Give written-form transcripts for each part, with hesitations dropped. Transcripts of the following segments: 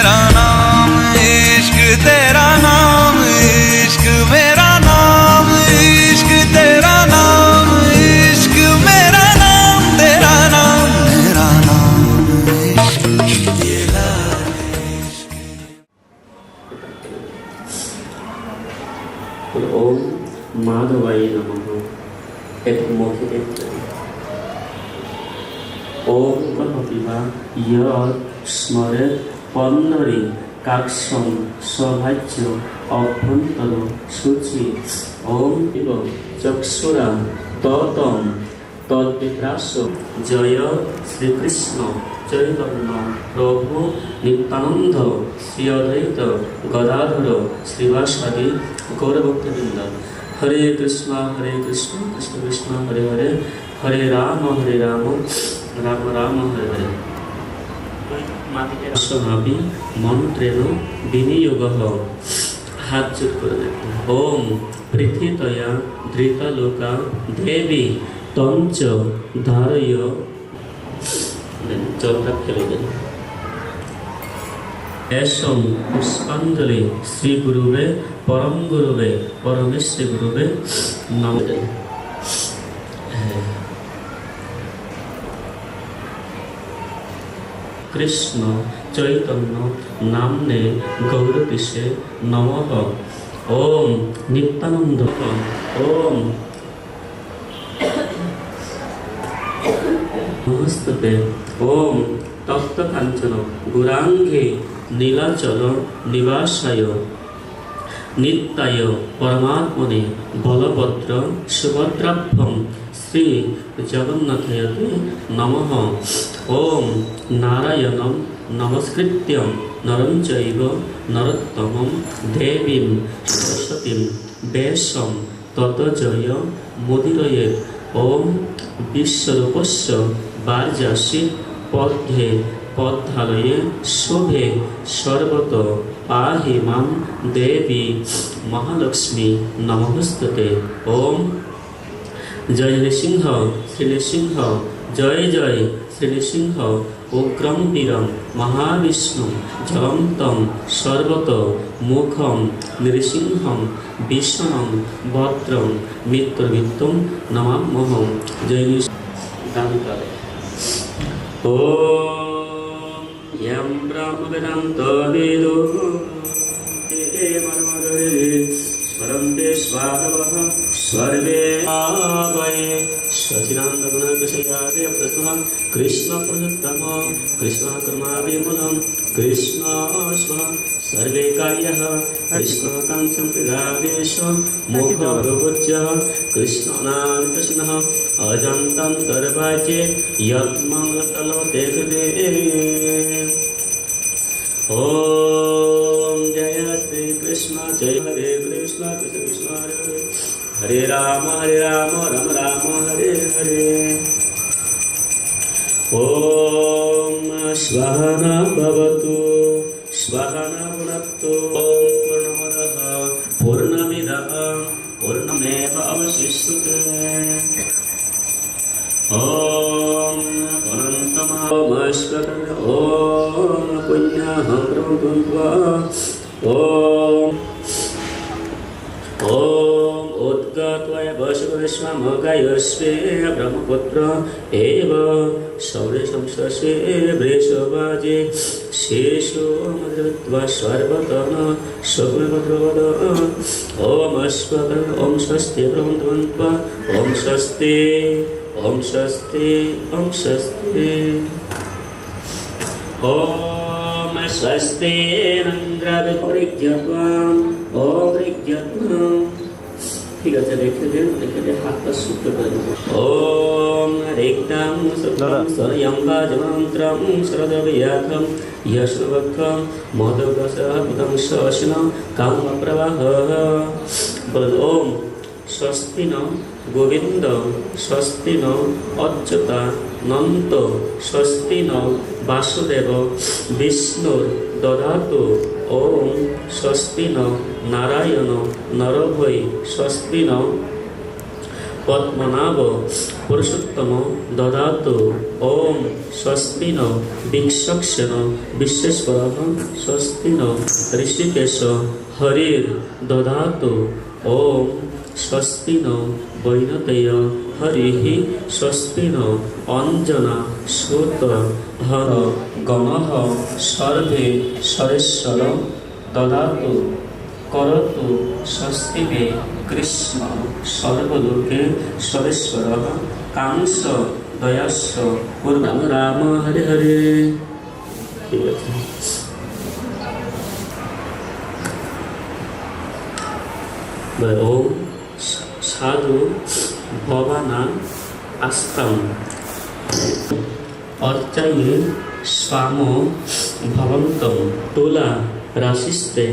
मेरा नाम इश्क तेरा नाम इश्क मेरा नाम इश्क तेरा नाम इश्क मेरा नाम तेरा नाम मेरा नाम इश्क तेरा ओम माधवाय नमः। एक मुख एक ओम गणपतिवा यत् स्मरेत् पन्नरी काक्षं सौभाज्य अभ्यन्तर शुचि ओम इव चक्षुरा ततम तद्विप्रास जय श्रीकृष्ण चैतन्य प्रभु नित्यानंद श्री अद्वैत गदाधर श्रीवासादि गौरभक्तवृंद। हरे कृष्ण कृष्ण कृष्ण हरे हरे हरे राम राम राम हरे हरे। अस्माभि मंत्रेण विनियोगः। हाथ जोड़ कर ओम पृथ्वीतया धृतलोका देवी तंच धारय जलता खेलोगे ऐसम पुष्पांजलि श्री गुरुवे परम गुरुवे परमेश्वर गुरुवे नमः। कृष्ण चैतन्य नामने गौरतीशे नमः। ओम नित्यानंद ओम नमस्ते ओम तप्त कांचन गुरांगे नीलाचल निवासाय नित्याय परमात्मने बलभद्र सुभद्राभ्यं श्री जगन्नाथाय नमः। ओम नारायणं नमस्कृत्यं नरं चैव नरोत्तमं देवीं सरस्वतीं व्यासं ततो जय मुदीरयेत्। ओम विश्वरूपस्य वार्यासि पद्मे पद्मालये शोभे सर्वत पाहि मां देवी महालक्ष्मी नमोस्तुते। ओम जय नृसिंह श्री नृसिंह जय जय श्री नृसिंह उग्रं वीरं महाविष्णु जलन्तं सर्वत मुखं नृसिंहं विष्णुं भद्रं मित्रवित्तं नमाम्यहं। जय नृसिंह। ओम यं ब्रह्मवेदान्तवेदो स्वरन्ते स्वादवः सर्वे वै सचिदानन्दगुणविषयादे प्रसुहं कृष्णपुरुषोत्तम कृष्णकर्माभिमूलं कृष्ण सर्वे कार्यः कृष्णकाङ्क्षं प्रदादेश मोक्षभोज्यः कृष्णनामकृष्णः अजन्तं सर्वाच्ये यत्मङ्गलतलोते कृते। ओम जय श्री कृष्ण जय हरे कृष्ण कृष्ण कृष्ण हरे हरे राम राम राम हरे हरे। ओम स्वाहा भवतु स्वाहा भुनक्तु। ओम पूर्णमदः पूर्णमिदः पूर्णमेवावशिष्यते। ओम अनन्तमस्वतः ओम पुण्यः ब्रह्मत्वा ओम ओम उद्गत्वय वशविश्वमगायस्वे ब्रह्मपुत्र एव सौरे संससे वृषभाजे शेषो मधुत्वा सर्वतः शुभभद्रवद। ओम अस्वतः ओम स्वस्ति ब्रह्मत्वा ओम स्वस्ति ओम स्वस्ति ओम स्वस्ति। ओम स्वस्ति नंद्राभिज्ञत्वं ओम ऋग्यत्वं। ठीक है देखे दे हाथ का सूत्र कर दो। ओम ऋक्तं सुक्तं स्वयंवाजमन्त्रं शरदव्याखं यशवक्खं मधुगसः बुधं शोषणं कामप्रवाहः। बोल ओम स्वस्ति न गोविंद स्वस्ति न अच्युता नंद स्वस्ति न वासुदेव विष्णुर ददातु। ओम स्वस्ति न नारायण नरभय स्वस्ति न পদ্মনাভ পুরুষোত্তম দদাতু ওম স্বস্তি ন বিংশক্ষণ বিশ্বেশ্বরঃ স্বস্তি ন ঋষিকেশ হরির দদাতু ওম স্বস্তি ন বৈনতেয় হরিঃ স্বস্তি ন অঞ্জনা সুত হর গণঃ সর্বে সরেশ্বর দদাতু করতু স্বস্তি মে কৃষ্ণ সর্বলোকে সরেশ্বর কাংস দয়াস্য পূর্ণ রাম হরে হরে। ঠিক আছে। ওম সাধু ভবানা আস্তাম অর্চায়ে স্বাম ভবন্তম তুলা রাশিস্তে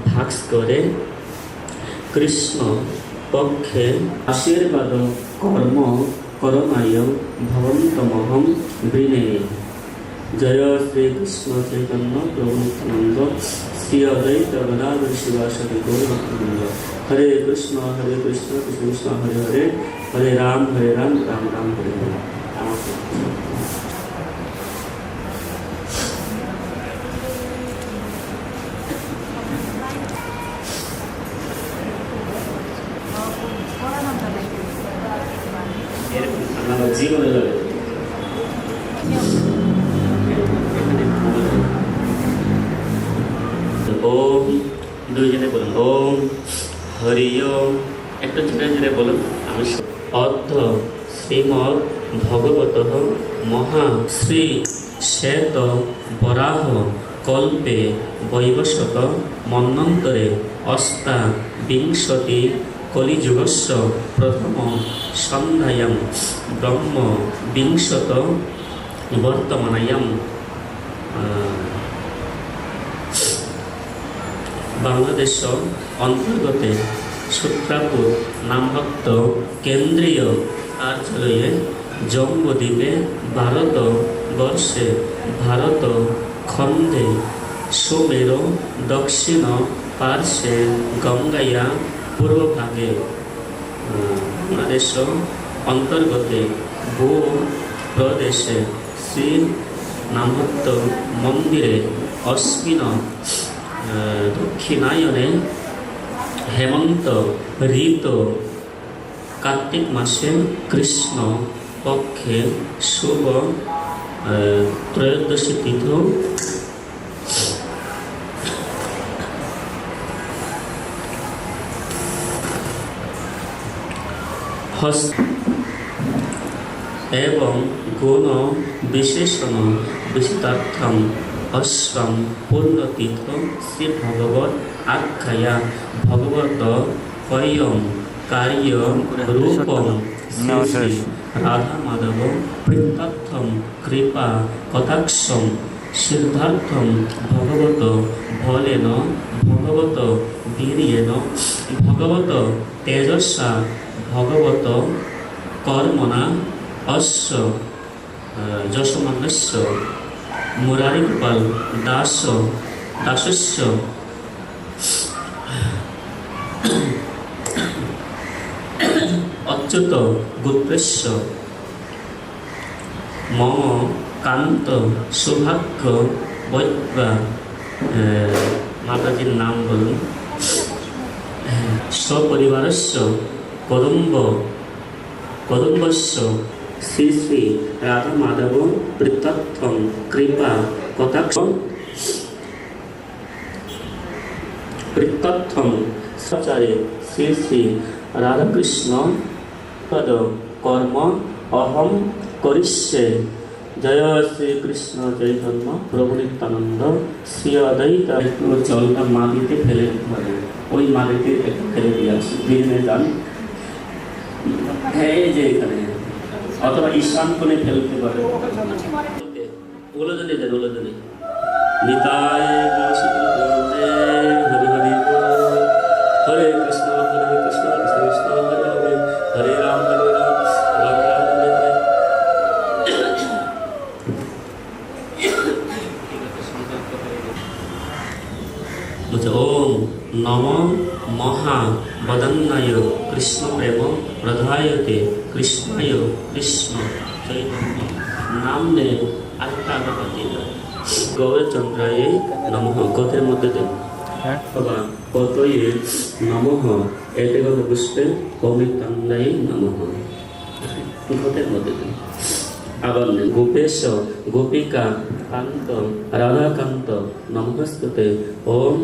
ভাগ করে কৃষ্ণ পক্ষে আশীর্বাদ কর্ম করণায় ভবন্তমহম বৃণে। জয় শ্রীকৃষ্ণ চৈতন্য প্রভু নিত্যানন্দ শ্রী অদ্বৈত গদাধর শিবাসাদি গৌরভক্তবৃন্দ। হরে কৃষ্ণ কৃষ্ণ কৃষ্ণ হরে হরে, হরে রাম রাম রাম হরে হরে। জীবনে যাবে ওম, দুইজনে বলুন ওম হরি ওম। একটু ধীরে ধীরে বলুন। আমি অর্ধ শ্রীমদ ভগবত মহা শ্রী শ্বেত বরাহ কল্পে বৈবস্বত মন্বন্তরে অষ্টাবিংশতি কলিযুগস্য প্রথম সন্ধ্যায়াম ব্রহ্ম বিংশত বর্তমানায়াম বাংলাদেশ অন্তর্গতে সূত্রাপুর নামভক্ত কেন্দ্রীয় কার্যালয়ে জম্বুদ্বীপে ভারত বর্ষে ভারত খণ্ডে সুমের দক্ষিণ পার্শ্বে গঙ্গায়া পূর্বভাগে বাংলাদেশ অন্তর্গতে ভূ প্রদেশে শ্রী নামভক্ত মন্দিরে অস্মিন দক্ষিণায়নে হেমন্ত ঋতু কার্তিক মাসে কৃষ্ণ পক্ষে শুভ ত্রয়োদশী তিথি এবং গুণ বিশেষণ বিশিষ্টার্থম অশ্বম পূর্ণতীর্থ শ্রী ভগবত আখ্যায়া ভগবত পয়ম কার্য রূপম শ্রী শ্রী রাধা মাধব প্রীত্যর্থম কৃপা কটাক্ষম সিদ্ধার্থম ভগবত বলেন ভগবত বীর্যেন ভগবত তেজস্যা ভগবত কর্মণা অশ্ব যশমানস্য মুরারি গোপাল দাসস্য অচ্যুত গোত্রস্য মম কান্ত সৌভাগ্য বৈদ্যা মাতাজির নাম বলুন সপরিবারস্য কদম্বস্য শ্রী শ্রী রাধা মাধব প্রীত্যর্থম কৃপা কটাক্ষম প্রীত্যর্থম সচারে শ্রী শ্রী রাধাকৃষ্ণ পদ কর্ম অহম করিষ্যে। জয় শ্রীকৃষ্ণ চৈতন্য প্রভু নিত্যানন্দ শ্রী অদ্বৈত। একটু জলটা মাটিতে ফেলে দিতে, ওই মাটিতে একটু ফেলে দিয়ে আসি, দিনে যান এই যে এখানে, অথবা ঈশান কোণে ফেলতে পারে। ওলজনে দেন, ওলজনে নিতাই হরি হরি হরে কৃষ্ণ কৃষ্ণ কৃষ্ণ হরে হরে, হরে রাম রাম রাম হরে হরে। বলছে ওম নম মহা বদন্নায় কৃষ্ণ প্রেম প্রধায়তে কৃষ্ণায় কৃষ্ণ চৈতন্য নামনে আরেকটা আগরবাতি গৌরচন্দ্রায় নমঃ গোত্রের মধ্যে দেন অথবা পতয়ে নমঃ এতে গত পুষ্পে পবিত্রান্নায় নমঃ গোত্রের মধ্যে দেন। আবার গোপেশ গোপিকা কান্ত রাধাকান্ত নমস্তুতে ওম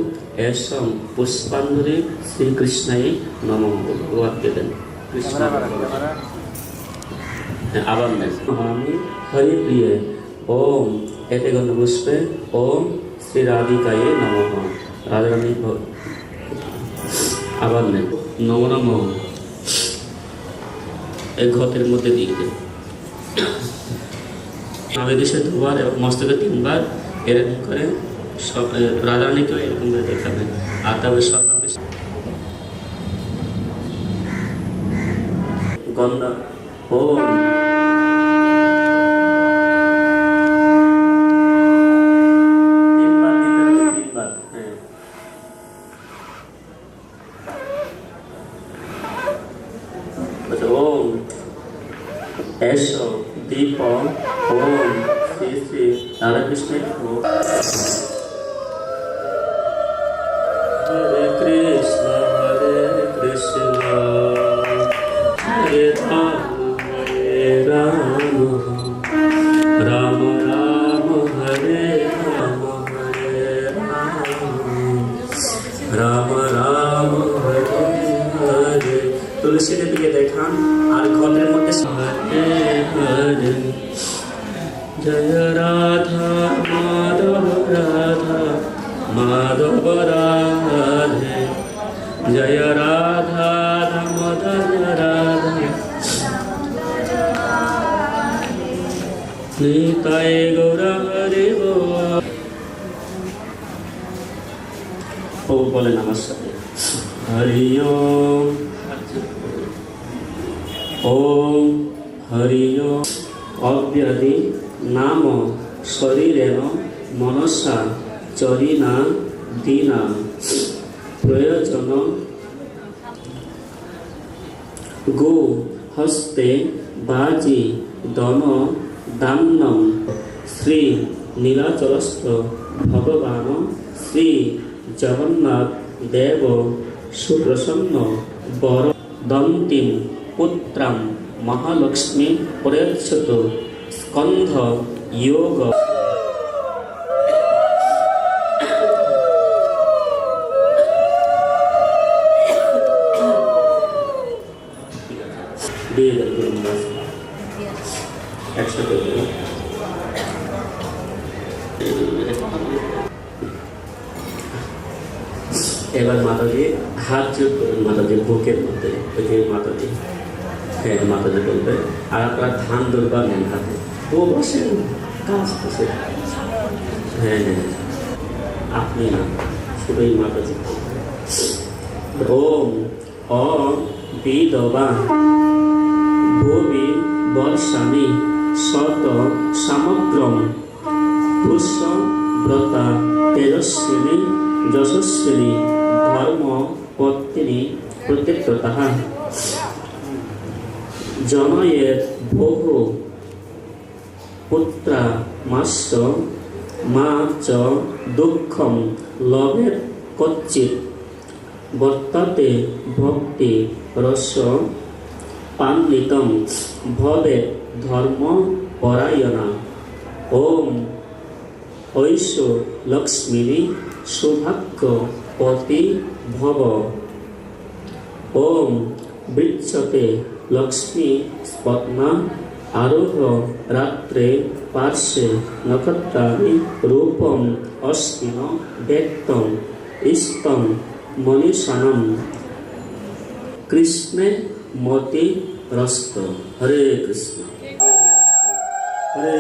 এসম পুষ্পাঞ্জলি শ্রীকৃষ্ণায় নমঃ বাক্য দেন। কৃষ্ণ আবার আমি হরিপ্রিয়ে ওম এতে গন্ধ পুষ্পে ওম শ্রী রাধিকায় নমঃ রাধারানী আবার নেই নম নম এই ঘটের মধ্যে দিয়ে দেন। আবেদেশে দুবার এবং মস্তকে তিনবার এরকম করে রাধারানীকেও এরকম করে দেখাবেন। আর তবে সর্বাঙ্গে গন্ধা ওম ওম এসো দীপ ওম শ্রী শ্রী রাধাকৃষ্ণের হরে কৃষ্ণ হরে রাম হরে রাম রাম রাম হরে রাম হরে রাম রাম হরে হরে। তুলসীর দিকে দেখান আর ঘরের মধ্যে হরে হরে জয় রাধা মাধব রাধা মাধব রাধে জয় রাধা দামোদর রাধে নিতাই গৌর হরি ও বলেন আমার সাথে হরি ওম ওম হরি ওম অব্যদি নাম শরীরেণ মনসা চরিনা দীনা প্রয়োজন গো হস্তে বাজি দন দান্নম শ্রী নীলাচলস্থ ভগবান শ্রী জগন্নাথ দেব সুপ্রসন্ন বর দন্তিম পুত্রাম মহালক্ষ্মী প্রয়চ্ছত স্কন্ধ যোগ একসাথে এবার মাতাজি হাত যোগ করবেন মাতাজির বুকের মধ্যে ওই যে মাতাজি হ্যাঁ মাতাজি বলবে আর আপনারা ধান দুর্বা নেন হাতে ও বসেন কাজ বসে হ্যাঁ হ্যাঁ আপনি না শুধু এই মাতাজি ওম অ বিদবা ভূমি বর্ষামি শত সামগ্রম পুষ্য ব্রতা তেজস্বিনী যশস্বিনী ধর্ম পত্নী প্রত্যেকতঃ জনয়ের বহু পুত্রা মাস্য মা চ দুঃখম লভের কচ্চিৎ বর্ততে ভক্তি রস পান্বিতম ভবে ধর্ম পরায়ণা ওম ঐশ লক্ষ্মী সৌভাগ্য পতি ভব ওম বৃক্ষতে লক্ষ্মী স্পত্না আরোহ রাত্রে পার্শ্বে নক্ষত্রাণি রূপম অস্তিন ব্যক্তম ইস্তম মনীষানম কৃষ্ণে মতি রস্ত। হরে কৃষ্ণ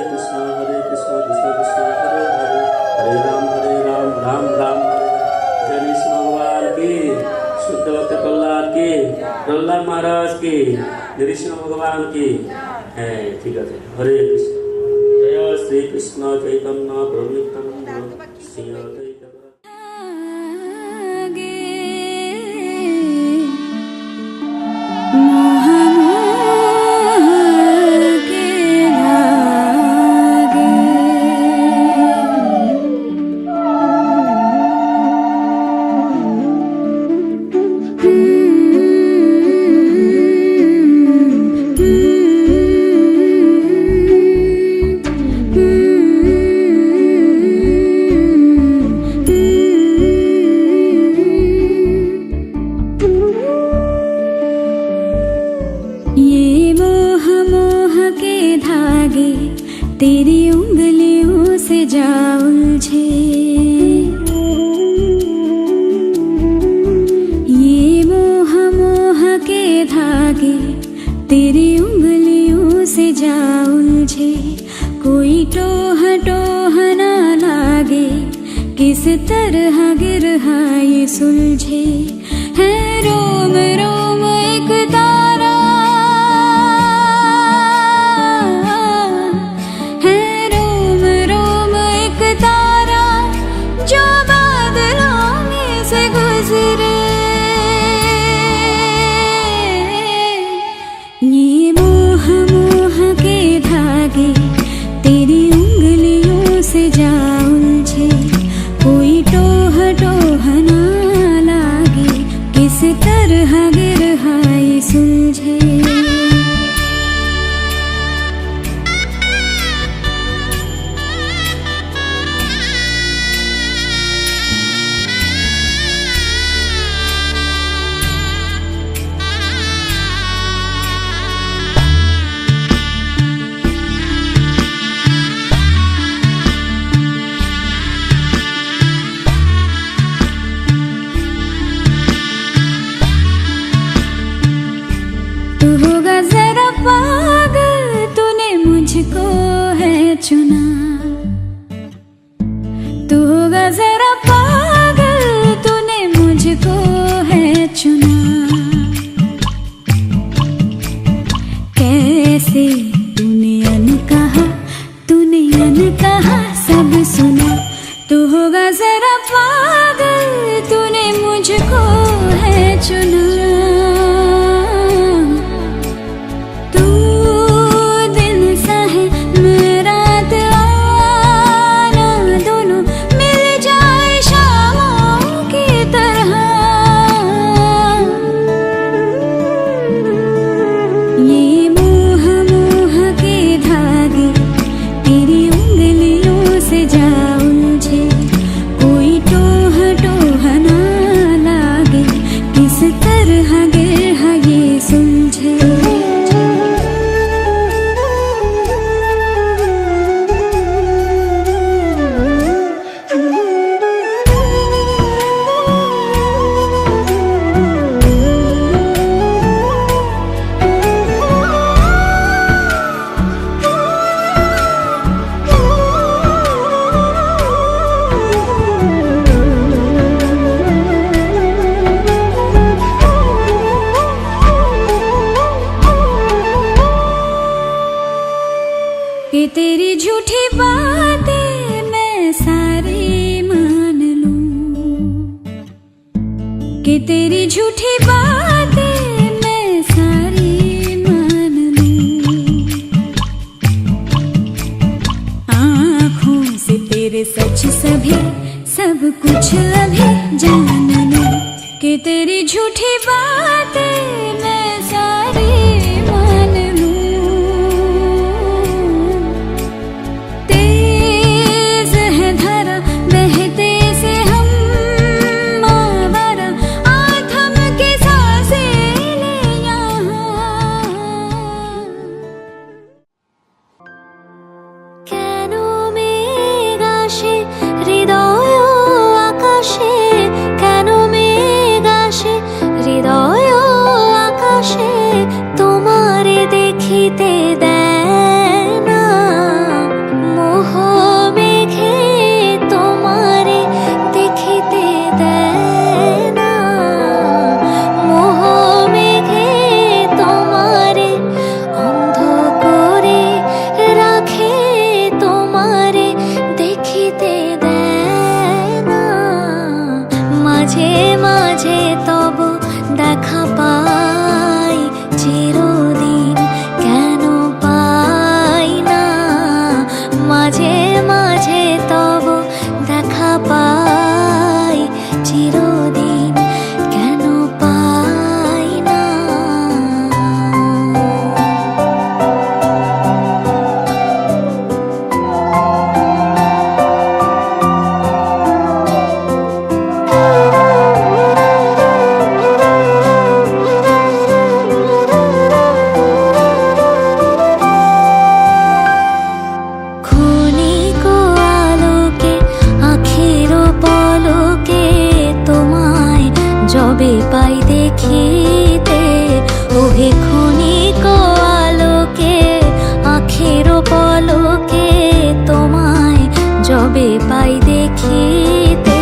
কৃষ্ণ কৃষ্ণ কৃষ্ণ হরে হরে হরে রাম রাম রাম হরে জয় কৃষ্ণ ভগবান কি शुद्ध भक्त प्रहलाद की प्रहलाद महाराज की कृष्ण भगवान की है ठीक है हरे कृष्ण जय श्री कृष्ण चैतन्य प्रभु नित्यानंद श्री अद्वैत किस तरह गिरहा ये सुलझे है रोम रोम एक तारा, है रोम रोम एक तारा जो बादलों में से गुजरे। ये मोह मोह के धागे तेरी उंगलियों से जा उलझे, कोई टोह टोह ना लागे, किस तरह गिरहा ये सुलझे। तू होगा जरा पागल, तूने मुझको है चुना। तू होगा जरा पागल, तूने मुझको है चुना। कैसे तूने अनकहा सब सुना। तू होगा जरा पागल, तूने मुझको है चुना। कि तेरी झूठी बातें मैं सारी मान लूं, कि तेरी झूठी बातें मैं सारी मान लूं। आँखों से तेरे सच सभी सब कुछ अभी जान लूं, कि तेरी झूठी बातें मैं सारी मान लूं। হৃদয় আকাশে তাই দেখি তো